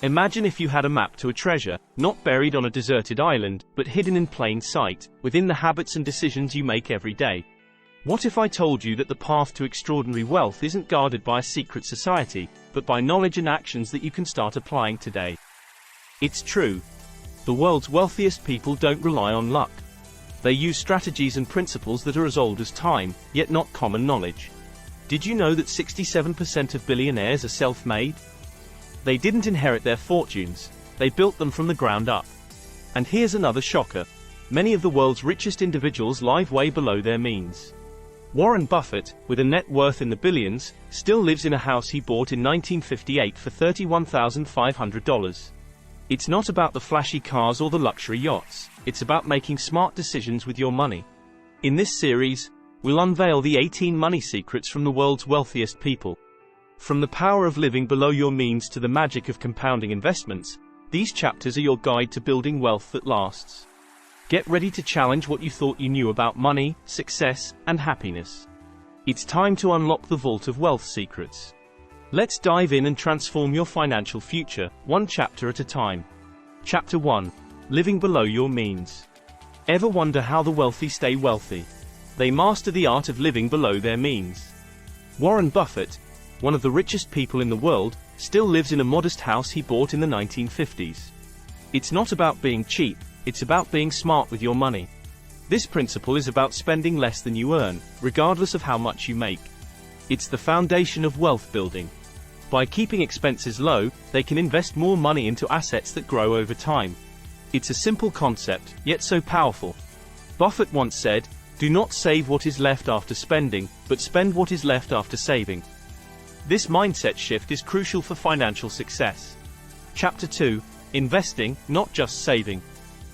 Imagine if you had a map to a treasure, not buried on a deserted island, but hidden in plain sight, within the habits and decisions you make every day. What if I told you that the path to extraordinary wealth isn't guarded by a secret society, but by knowledge and actions that you can start applying today? It's true. The world's wealthiest people don't rely on luck. They use strategies and principles that are as old as time, yet not common knowledge. Did you know that 67% of billionaires are self-made? They didn't inherit their fortunes, they built them from the ground up. And here's another shocker. Many of the world's richest individuals live way below their means. Warren Buffett, with a net worth in the billions, still lives in a house he bought in 1958 for $31,500. It's not about the flashy cars or the luxury yachts, it's about making smart decisions with your money. In this series, we'll unveil the 18 money secrets from the world's wealthiest people. From the power of living below your means to the magic of compounding investments, these chapters are your guide to building wealth that lasts. Get ready to challenge what you thought you knew about money, success, and happiness. It's time to unlock the vault of wealth secrets. Let's dive in and transform your financial future, one chapter at a time. Chapter 1. Living below your means. Ever wonder how the wealthy stay wealthy? They master the art of living below their means. Warren Buffett, one of the richest people in the world, still lives in a modest house he bought in the 1950s. It's not about being cheap, it's about being smart with your money. This principle is about spending less than you earn, regardless of how much you make. It's the foundation of wealth building. By keeping expenses low, they can invest more money into assets that grow over time. It's a simple concept, yet so powerful. Buffett once said, "Do not save what is left after spending, but spend what is left after saving." This mindset shift is crucial for financial success. Chapter 2. Investing, not just saving.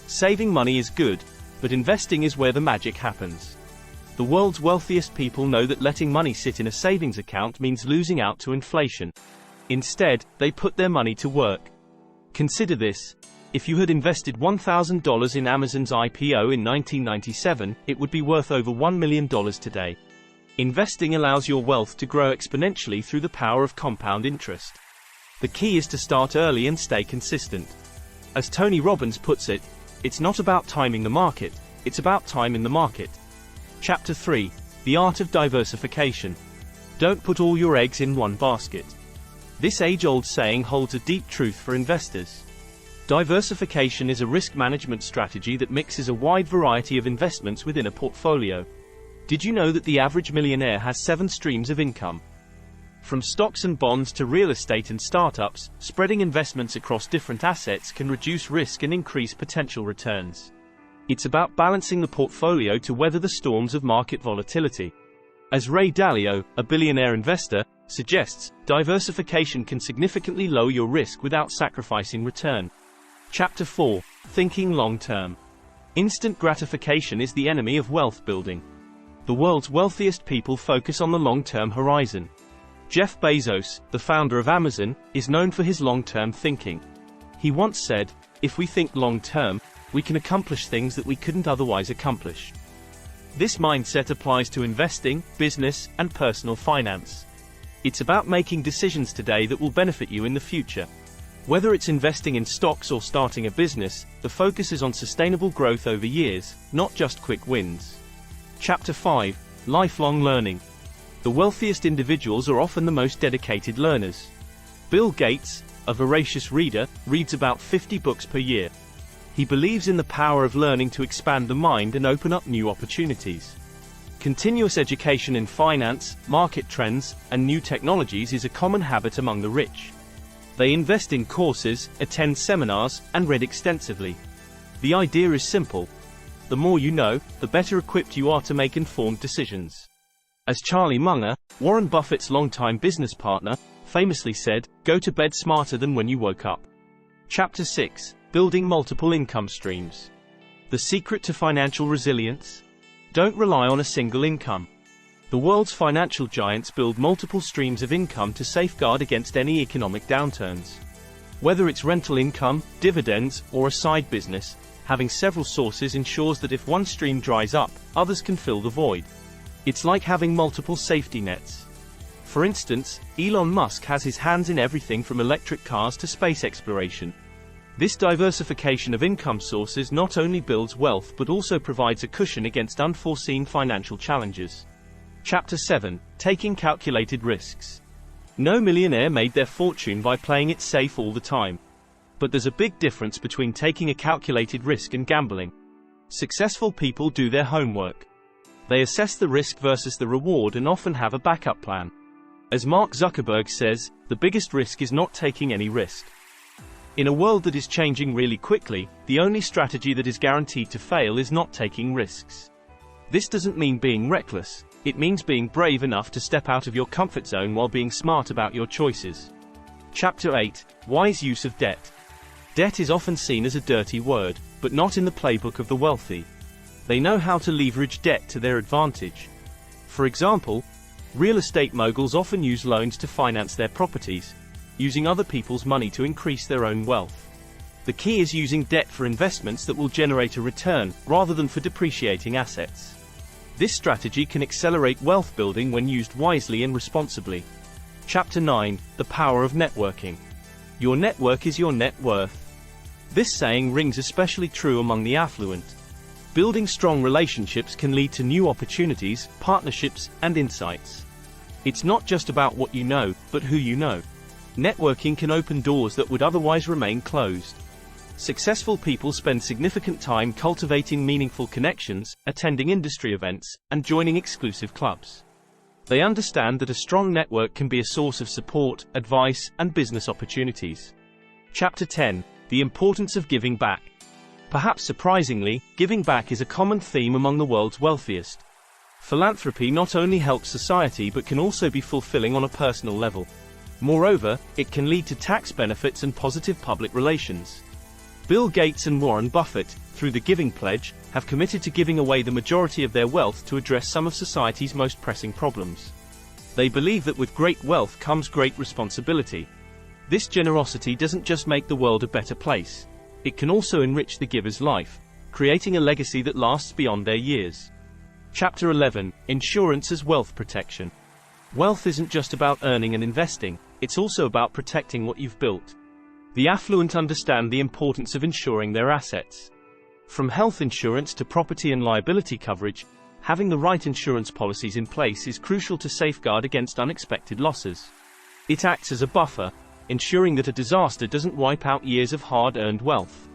Saving money is good, but investing is where the magic happens. The world's wealthiest people know that letting money sit in a savings account means losing out to inflation. Instead, they put their money to work. Consider this. If you had invested $1,000 in Amazon's IPO in 1997, it would be worth over $1 million today. Investing allows your wealth to grow exponentially through the power of compound interest. The key is to start early and stay consistent. As Tony Robbins puts it, it's not about timing the market, it's about time in the market. Chapter 3. The Art of Diversification. Don't put all your eggs in one basket. This age-old saying holds a deep truth for investors. Diversification is a risk management strategy that mixes a wide variety of investments within a portfolio. Did you know that the average millionaire has 7 streams of income? From stocks and bonds to real estate and startups, spreading investments across different assets can reduce risk and increase potential returns. It's about balancing the portfolio to weather the storms of market volatility. As Ray Dalio, a billionaire investor, suggests, diversification can significantly lower your risk without sacrificing return. Chapter 4. Thinking long-term. Instant gratification is the enemy of wealth building. The world's wealthiest people focus on the long-term horizon. Jeff Bezos, the founder of Amazon, is known for his long-term thinking. He once said, "If we think long-term, we can accomplish things that we couldn't otherwise accomplish." This mindset applies to investing, business, and personal finance. It's about making decisions today that will benefit you in the future. Whether it's investing in stocks or starting a business, the focus is on sustainable growth over years, not just quick wins. Chapter 5. Lifelong learning. The wealthiest individuals are often the most dedicated learners. Bill Gates, a voracious reader, reads about 50 books per year. He believes in the power of learning to expand the mind and open up new opportunities. Continuous education in finance, market trends, and new technologies is a common habit among the rich. They invest in courses, attend seminars, and read extensively. The idea is simple. The more you know, the better equipped you are to make informed decisions. As Charlie Munger, Warren Buffett's longtime business partner, famously said, "Go to bed smarter than when you woke up." Chapter 6. Building multiple income streams. The secret to financial resilience? Don't rely on a single income. The world's financial giants build multiple streams of income to safeguard against any economic downturns. Whether it's rental income, dividends, or a side business, having several sources ensures that if one stream dries up, others can fill the void. It's like having multiple safety nets. For instance, Elon Musk has his hands in everything from electric cars to space exploration. This diversification of income sources not only builds wealth but also provides a cushion against unforeseen financial challenges. Chapter 7. Taking calculated risks. No millionaire made their fortune by playing it safe all the time. But there's a big difference between taking a calculated risk and gambling. Successful people do their homework. They assess the risk versus the reward and often have a backup plan. As Mark Zuckerberg says, the biggest risk is not taking any risk. In a world that is changing really quickly, the only strategy that is guaranteed to fail is not taking risks. This doesn't mean being reckless, it means being brave enough to step out of your comfort zone while being smart about your choices. Chapter 8. Wise use of debt. Debt is often seen as a dirty word, but not in the playbook of the wealthy. They know how to leverage debt to their advantage. For example, real estate moguls often use loans to finance their properties, using other people's money to increase their own wealth. The key is using debt for investments that will generate a return, rather than for depreciating assets. This strategy can accelerate wealth building when used wisely and responsibly. Chapter 9. The power of networking. Your network is your net worth. This saying rings especially true among the affluent. Building strong relationships can lead to new opportunities, partnerships, and insights. It's not just about what you know, but who you know. Networking can open doors that would otherwise remain closed. Successful people spend significant time cultivating meaningful connections, attending industry events, and joining exclusive clubs. They understand that a strong network can be a source of support, advice, and business opportunities. Chapter 10. The importance of giving back. Perhaps surprisingly, giving back is a common theme among the world's wealthiest. Philanthropy not only helps society but can also be fulfilling on a personal level. Moreover, it can lead to tax benefits and positive public relations. Bill Gates and Warren Buffett, through the Giving Pledge, have committed to giving away the majority of their wealth to address some of society's most pressing problems. They believe that with great wealth comes great responsibility. This generosity doesn't just make the world a better place. It can also enrich the giver's life, creating a legacy that lasts beyond their years. Chapter 11. Insurance as wealth protection. Wealth isn't just about earning and investing, it's also about protecting what you've built. The affluent understand the importance of insuring their assets. From health insurance to property and liability coverage, having the right insurance policies in place is crucial to safeguard against unexpected losses. It acts as a buffer, ensuring that a disaster doesn't wipe out years of hard-earned wealth.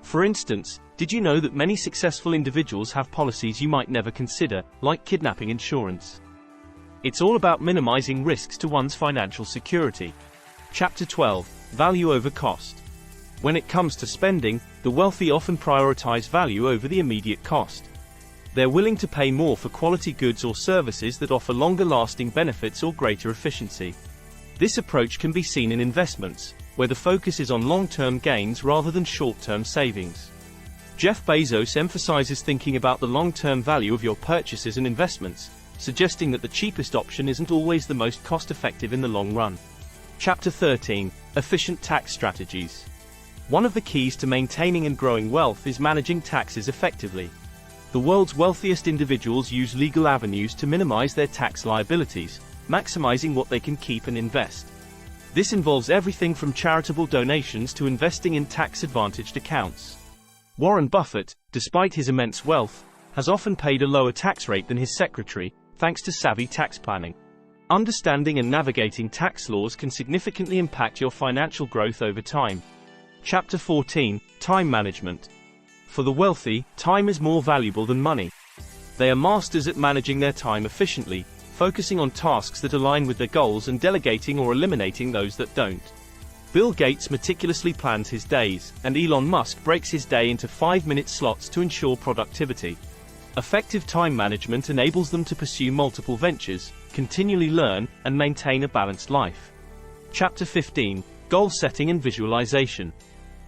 For instance, did you know that many successful individuals have policies you might never consider, like kidnapping insurance? It's all about minimizing risks to one's financial security. Chapter 12. Value over cost. When it comes to spending, the wealthy often prioritize value over the immediate cost. They're willing to pay more for quality goods or services that offer longer-lasting benefits or greater efficiency. This approach can be seen in investments, where the focus is on long-term gains rather than short-term savings. Jeff Bezos emphasizes thinking about the long-term value of your purchases and investments, suggesting that the cheapest option isn't always the most cost-effective in the long run. Chapter 13. Efficient tax strategies. One of the keys to maintaining and growing wealth is managing taxes effectively. The world's wealthiest individuals use legal avenues to minimize their tax liabilities, maximizing what they can keep and invest. This involves everything from charitable donations to investing in tax-advantaged accounts. Warren Buffett, despite his immense wealth, has often paid a lower tax rate than his secretary, thanks to savvy tax planning. Understanding and navigating tax laws can significantly impact your financial growth over time. Chapter 14. Time management. For the wealthy, time is more valuable than money. They are masters at managing their time efficiently, focusing on tasks that align with their goals and delegating or eliminating those that don't. Bill Gates meticulously plans his days, and Elon Musk breaks his day into 5-minute slots to ensure productivity. Effective time management enables them to pursue multiple ventures, continually learn, and maintain a balanced life. Chapter 15. Goal setting and visualization.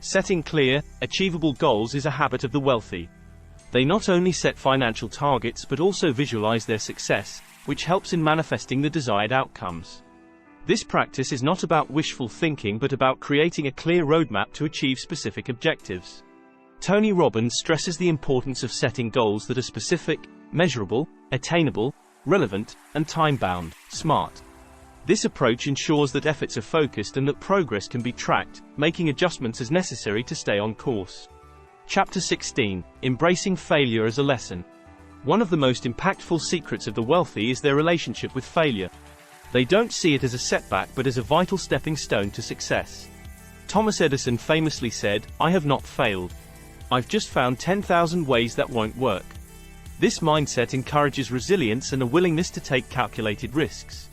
Setting clear, achievable goals is a habit of the wealthy. They not only set financial targets but also visualize their success, which helps in manifesting the desired outcomes. This practice is not about wishful thinking but about creating a clear roadmap to achieve specific objectives. Tony Robbins stresses the importance of setting goals that are specific, measurable, attainable, relevant, and time-bound, SMART. This approach ensures that efforts are focused and that progress can be tracked, making adjustments as necessary to stay on course. Chapter 16. Embracing failure as a lesson. One of the most impactful secrets of the wealthy is their relationship with failure. They don't see it as a setback but as a vital stepping stone to success. Thomas Edison famously said, "I have not failed. I've just found 10,000 ways that won't work." This mindset encourages resilience and a willingness to take calculated risks.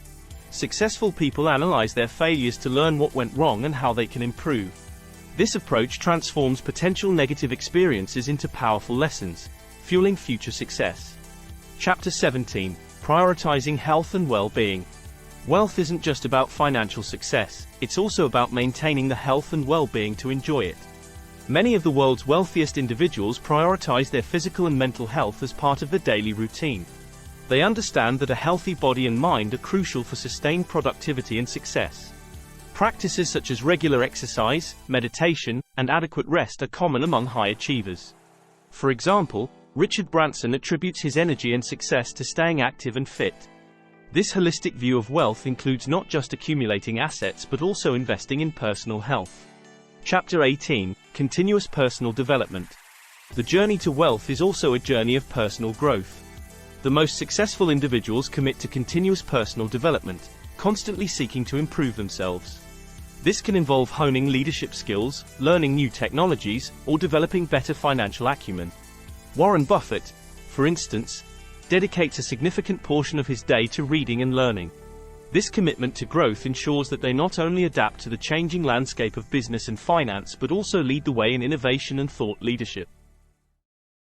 Successful people analyze their failures to learn what went wrong and how they can improve. This approach transforms potential negative experiences into powerful lessons, fueling future success. Chapter 17. Prioritizing health and well-being. Wealth isn't just about financial success, it's also about maintaining the health and well-being to enjoy it. Many of the world's wealthiest individuals prioritize their physical and mental health as part of their daily routine. They understand that a healthy body and mind are crucial for sustained productivity and success. Practices such as regular exercise, meditation, and adequate rest are common among high achievers. For example, Richard Branson attributes his energy and success to staying active and fit. This holistic view of wealth includes not just accumulating assets but also investing in personal health. Chapter 18. Continuous personal development. The journey to wealth is also a journey of personal growth. The most successful individuals commit to continuous personal development, constantly seeking to improve themselves. This can involve honing leadership skills, learning new technologies, or developing better financial acumen. Warren Buffett, for instance, dedicates a significant portion of his day to reading and learning. This commitment to growth ensures that they not only adapt to the changing landscape of business and finance but also lead the way in innovation and thought leadership.